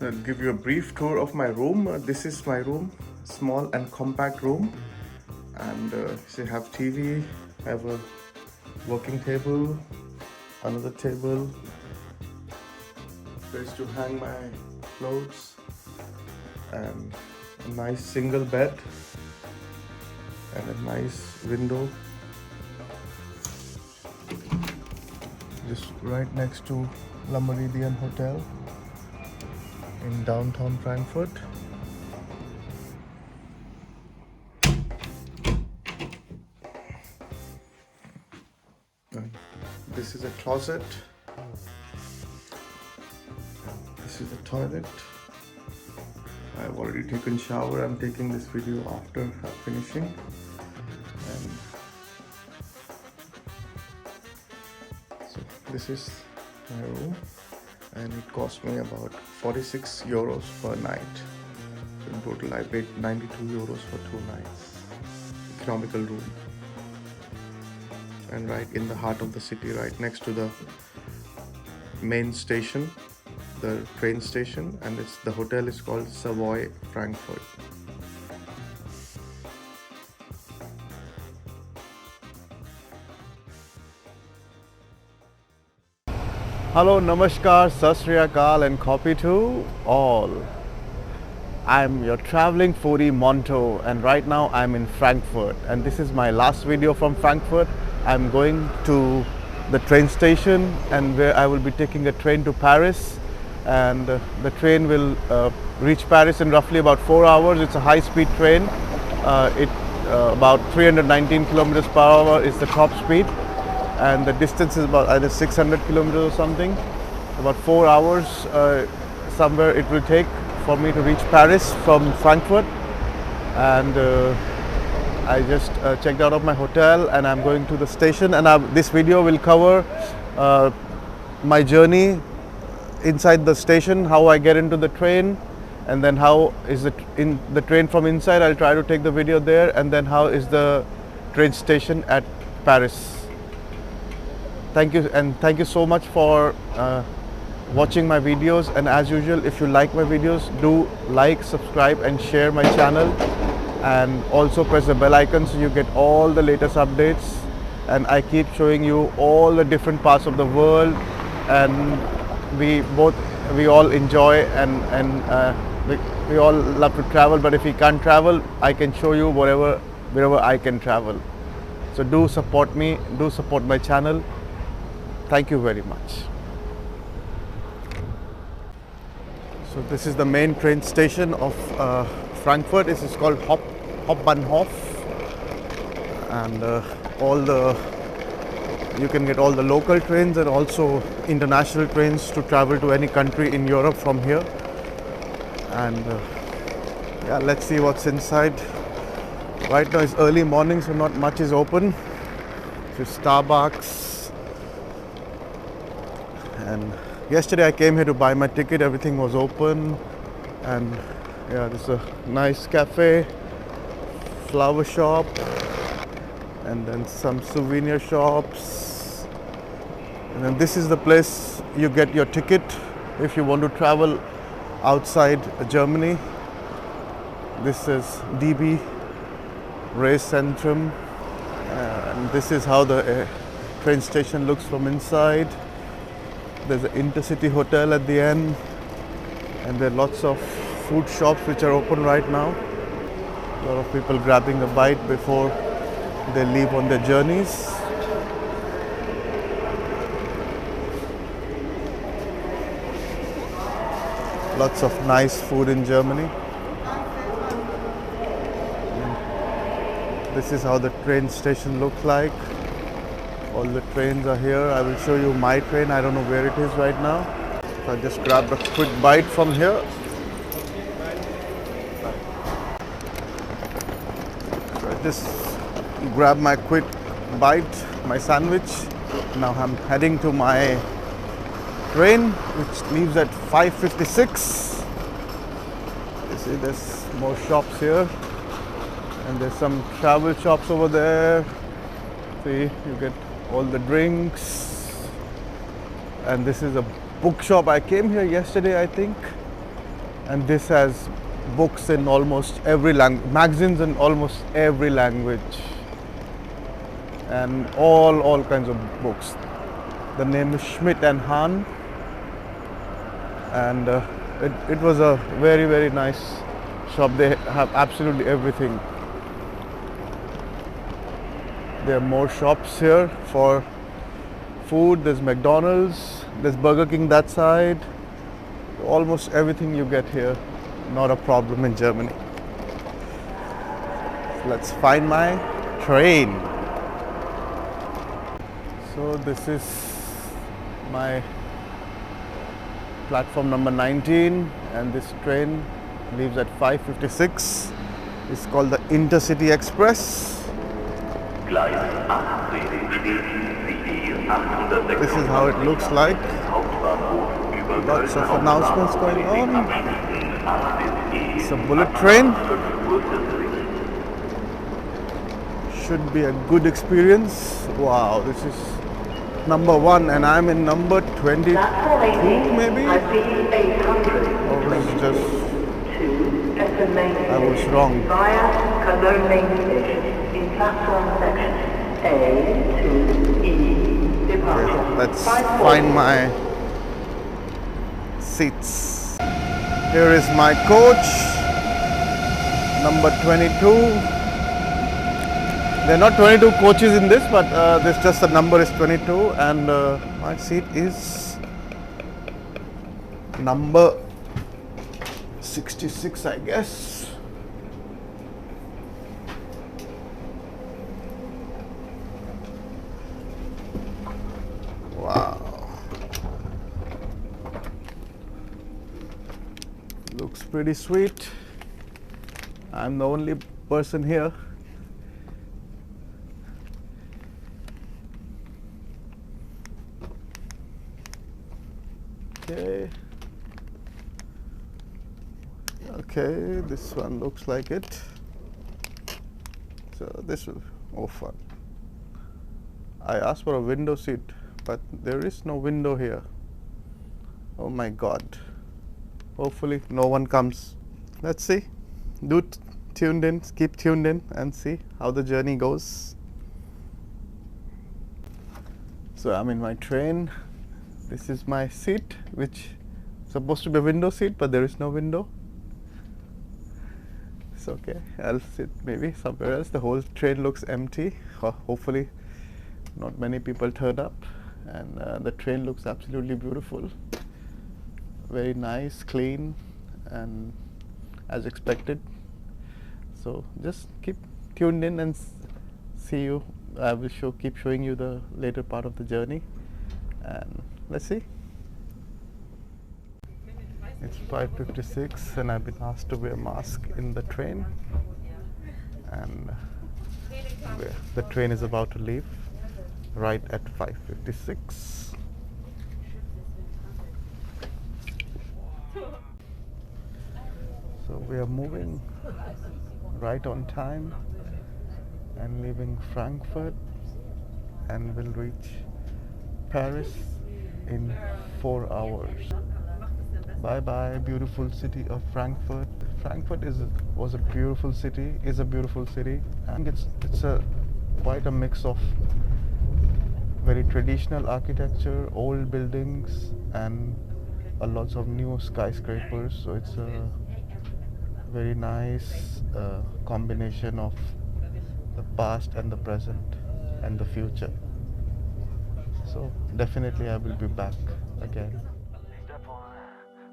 I'll give you a brief tour of my room. This is my room, small and compact room. And so I have TV, I have a working table, another table, place to hang my clothes, and a nice single bed, and a nice window just right next to La Meridian Hotel in downtown Frankfurt. And this is a closet. This is the toilet. I've already taken shower. I'm taking this video after finishing. And so this is my room, and it cost me about 46 euros per night. So in total I paid 92 euros for 2 nights. Economical room. And right in the heart of the city, right next to the main station, the train station, and the hotel is called Savoy Frankfurt. Hello, namaskar, sat sri akal, and copy to all. I'm your traveling foodie Monto, and right now I'm in Frankfurt, and this is my last video from Frankfurt. I'm going to the train station, and where I will be taking a train to Paris, and the train will reach Paris in roughly about 4 hours. It's a high-speed train. About 319 kilometers per hour is the top speed, and the distance is about either 600 kilometers or something. About 4 hours somewhere it will take for me to reach Paris from Frankfurt. And I just checked out of my hotel, and I'm going to the station, and this video will cover my journey inside the station, how I get into the train, and then how is it in the train from inside. I'll try to take the video there, and then how is the train station at Paris. Thank you, and thank you so much for watching my videos. And as usual, if you like my videos, do like, subscribe, and share my channel, and also press the bell icon so you get all the latest updates. And I keep showing you all the different parts of the world, and we all enjoy, and we all love to travel. But if we can't travel, I can show you wherever I can travel. So do support me, do support my channel. Thank you very much. So this is the main train station of Frankfurt. This is called Hauptbahnhof, and you can get all the local trains and also international trains to travel to any country in Europe from here. And yeah, let's see what's inside. Right now it's early morning, so not much is open. There's Starbucks, and yesterday I came here to buy my ticket. Everything was open, and yeah, there's a nice cafe, flower shop, and then some souvenir shops. And then this is the place you get your ticket if you want to travel outside Germany. This is DB Race Centrum, and this is how the train station looks from inside. There's an intercity hotel at the end, and there are lots of food shops which are open right now. A lot of people grabbing a bite before they leave on their journeys. Lots of nice food in Germany. And this is how the train station looks like. All the trains are here. I will show you my train. I don't know where it is right now. So I just grabbed a quick bite from here. So I just grabbed my quick bite, my sandwich. Now I'm heading to my train, which leaves at 5:56. You see there's more shops here, and there's some travel shops over there. See, you get all the drinks, and this is a bookshop. I came here yesterday, I think, and this has books in almost every language, magazines in almost every language, and all kinds of books. The name is Schmidt and Hahn, and it was a very nice shop. They have absolutely everything. There are more shops here for food. There's McDonald's, there's Burger King that side. Almost everything you get here, not a problem in Germany. Let's find my train. So this is my platform number 19, and this train leaves at 5:56. It's called the Intercity Express. This is how it looks like. Lots of announcements going on. It's a bullet train. Should be a good experience. Wow, this is number 1 and I'm in number 22 maybe? Or was it just... I was wrong. Okay, let's find my seats. Here is my coach, number 22. There are not 22 coaches in this, but this just the number is 22, and my seat is number 66, I guess. Wow. Looks pretty sweet. I'm the only person here. Okay, this one looks like it. So this will, oh fun. I asked for a window seat, but there is no window here. Oh my god. Hopefully no one comes. Let's see. Tuned in, keep tuned in and see how the journey goes. So I'm in my train. This is my seat, which is supposed to be a window seat, but there is no window. It's okay, I'll sit maybe somewhere else. The whole train looks empty. Hopefully not many people turn up, and the train looks absolutely beautiful. Very nice, clean, and as expected. So just keep tuned in and see you. I will keep showing you the later part of the journey, and let's see. It's 5:56 and I've been asked to wear a mask in the train, and the train is about to leave right at 5:56. So we are moving right on time and leaving Frankfurt, and will reach Paris in 4 hours. Bye bye, beautiful city of Frankfurt. Frankfurt was a beautiful city, is a beautiful city. I think it's quite a mix of very traditional architecture, old buildings, and lots of new skyscrapers. So it's a very nice combination of the past and the present and the future. So definitely I will be back again. Step 1,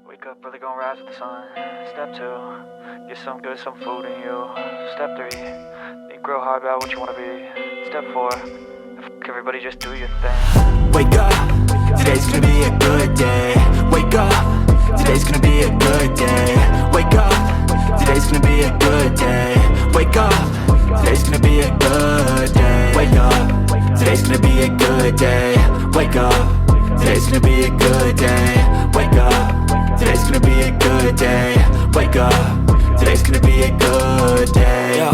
wake up early, gonna rise with the sun. Step 2, get some food in you. Step 3, think real hard about what you wanna be. Step 4, everybody just do your thing. Wake up, today's gonna be a good day. Wake up, today's gonna be a good day. Wake up, today's gonna be a good day. Wake up, today's gonna be a good day. Wake up, today's gonna be a good day. Wake up, today's gonna be a good day. Wake up, today's gonna be a good day. Wake up, today's gonna be a good day. Yo,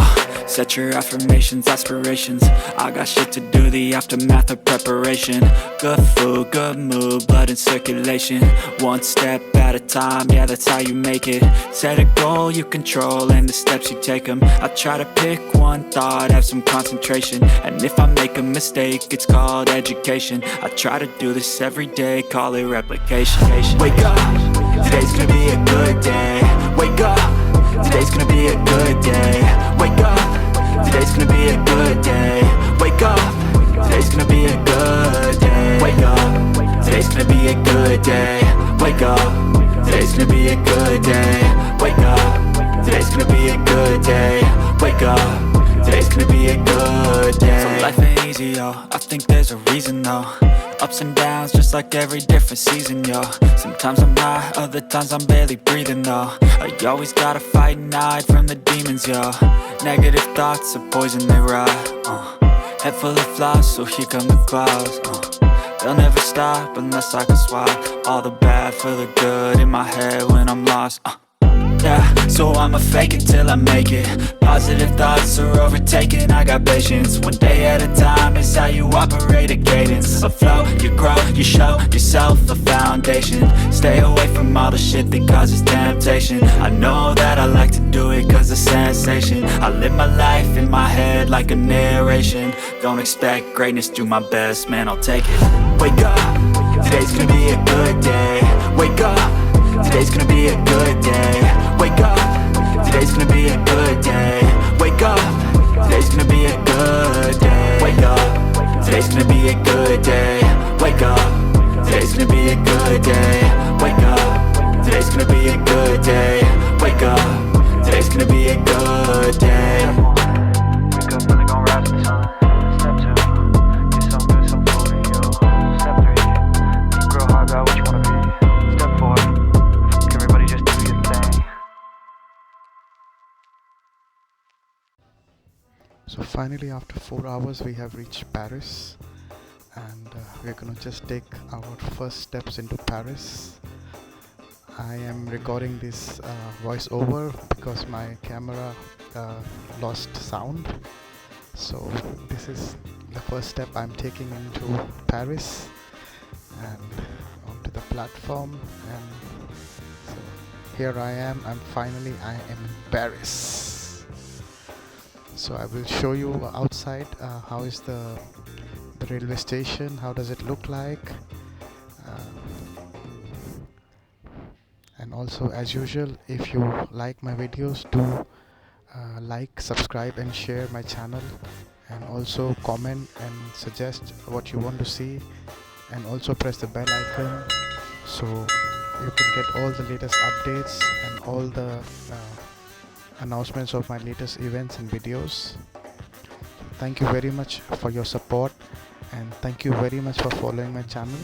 Set your affirmations, aspirations. I got shit to do, the aftermath of preparation. Good food, good mood, blood in circulation. One step at a time, yeah, that's how you make it. Set a goal you control and the steps you take them. I try to pick one thought, have some concentration. And if I make a mistake, it's called education. I try to do this every day, call it replication. Wake up, today's gonna be a good day. Wake up, today's gonna be a good day. Wake up, today's gonna be a good day. Wake up, today's gonna be a good day. Wake up, today's gonna be a good day. Wake up, today's gonna be a good day. Wake up, today's gonna be a good day. Wake up, today's gonna be a good day. So life ain't easy, yo, I think there's a reason though. Ups and downs, just like every different season, yo. Sometimes I'm high, other times I'm barely breathing, though. I always gotta fight and hide from the demons, yo. Negative thoughts are poison, they rot. Head full of flies, so here come the clouds. They'll never stop unless I can swap all the bad for the good in my head when I'm lost. Yeah, so I'ma fake it till I make it. Positive thoughts are overtaken, I got patience. One day at a time is how you operate a cadence. A flow, you grow, you show yourself a foundation. Stay away from all the shit that causes temptation. I know that I like to do it cause it's sensation. I live my life in my head like a narration. Don't expect greatness, do my best, man, I'll take it. Wake up, today's gonna be a good day. Wake up, today's gonna be a good day. Wake up, today's gonna be a good day. Wake up, today's gonna be a good day. Wake up, today's gonna be a good day. Wake up, today's gonna be a good day. Wake up, today's gonna be a good day. Wake up, today's gonna be a good day. Wake up, really gon' rise with the sun. Step 2, get some good, some food in you. Step 3, think real hard about what you wanna be. Step 4, everybody just do your thing. So finally, after 4 hours, we have reached Paris, and we're gonna just take our first steps into Paris. I am recording this voiceover because my camera lost sound. So this is the first step I'm taking into Paris and onto the platform, and so here I am. I am in Paris. So I will show you outside how is the railway station, how does it look like, and also as usual, if you like my videos, do like, subscribe and share my channel, and also comment and suggest what you want to see, and also press the bell icon so you can get all the latest updates and all the announcements of my latest events and videos. Thank you very much for your support, and thank you very much for following my channel.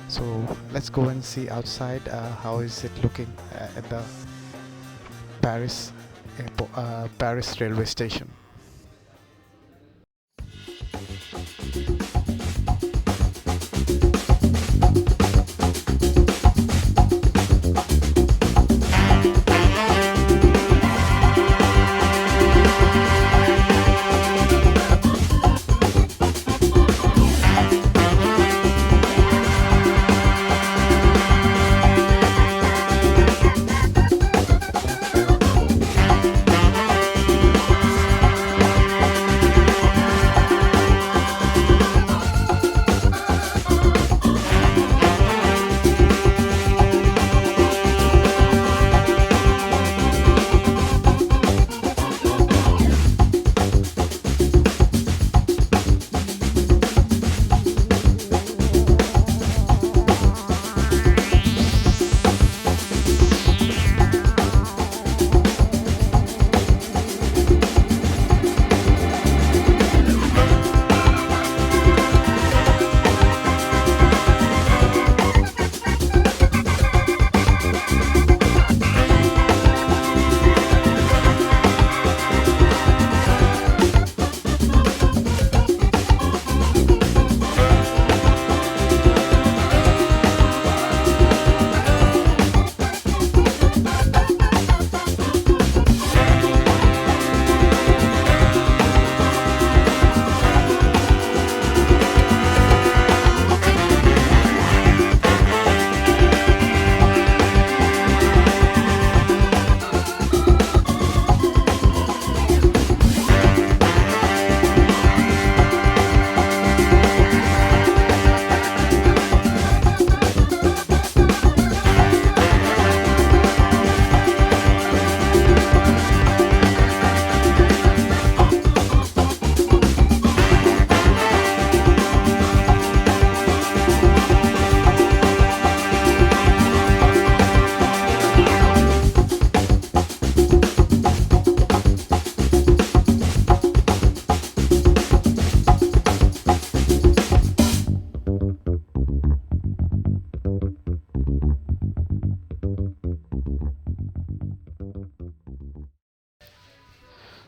So let's go and see outside how is it looking at the Paris Paris railway station.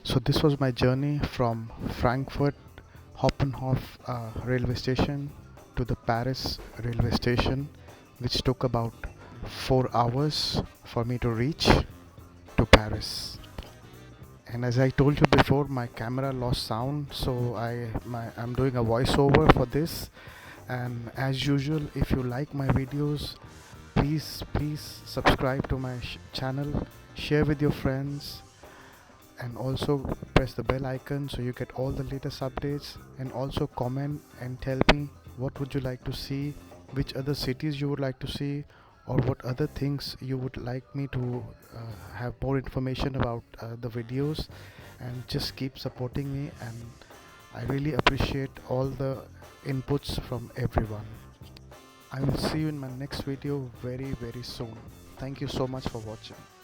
So this was my journey from Frankfurt Hoppenhof railway station to the Paris railway station, which took about 4 hours for me to reach to Paris. And as I told you before, my camera lost sound, so I'm doing a voiceover for this. And as usual, if you like my videos, please subscribe to my channel, share with your friends, and also press the bell icon so you get all the latest updates. And also comment and tell me what would you like to see, which other cities you would like to see, or what other things you would like me to have more information about the videos. And just keep supporting me, and I really appreciate all the inputs from everyone. I will see you in my next video very soon. Thank you so much for watching.